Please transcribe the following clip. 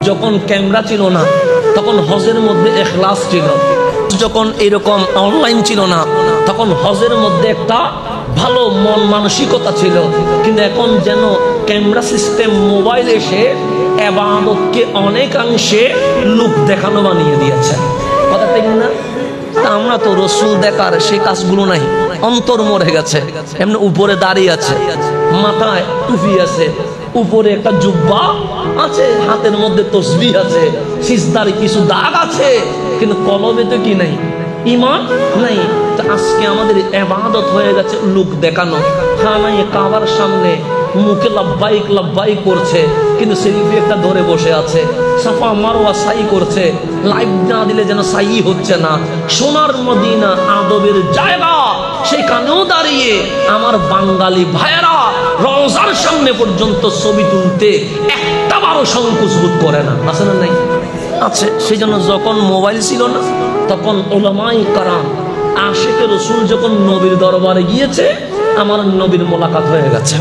যখন ক্যামেরা ছিল না তখন হজের মধ্যে ইখলাস ছিল, যখন এরকম অনলাইন ছিল না তখন হজের মধ্যে একটা ভালো মন মানসিকতা ছিল। কিন্তু এখন যেন ক্যামেরা সিস্টেম মোবাইল এসে ইবাদতকে অনেকাংশে লোক দেখানো বানিয়ে দিয়েছে। কথা ঠিক না? আমরা তো রসুল দেখার সেই কাজগুলো নাই, অন্তর মরে গেছে। এমনি উপরে দাঁড়িয়ে আছে, মাথায় টুপি আছে, উপরে একটা জুব্বা আছে, হাতের মধ্যে তসবিহ আছে, সিজদার কিছু দাগ আছে, কিন্তু কলবে তো কি নাই, ঈমান নাই। তো আজকে আমাদের ইবাদত হয়ে গেছে লোক দেখানো। খানায় কাবার সামনে মুখে লাব্বাইক লাব্বাইক করছে, কিন্তু সেলফি একটা ধরে বসে আছে। সাফা মারওয়া সাই করছে, লাইভ না দিলে যেন সাই হচ্ছে না। সোনার মদিনা আদবের জায়গা, সেখানেও দাঁড়িয়ে আমার বাঙালি ভাইয়েরা রওজার সামনে পর্যন্ত ছবি তুলতে একটা বারো সংকোচ বোধ করে না। আছে না নাই? আছে। সেই জন্য যখন মোবাইল ছিল না তখন উলামায়ে কেরাম আশিকে রসুল যখন নবীর দরবারে গিয়েছে, আমার নবীর মোলাকাত হয়ে গেছে।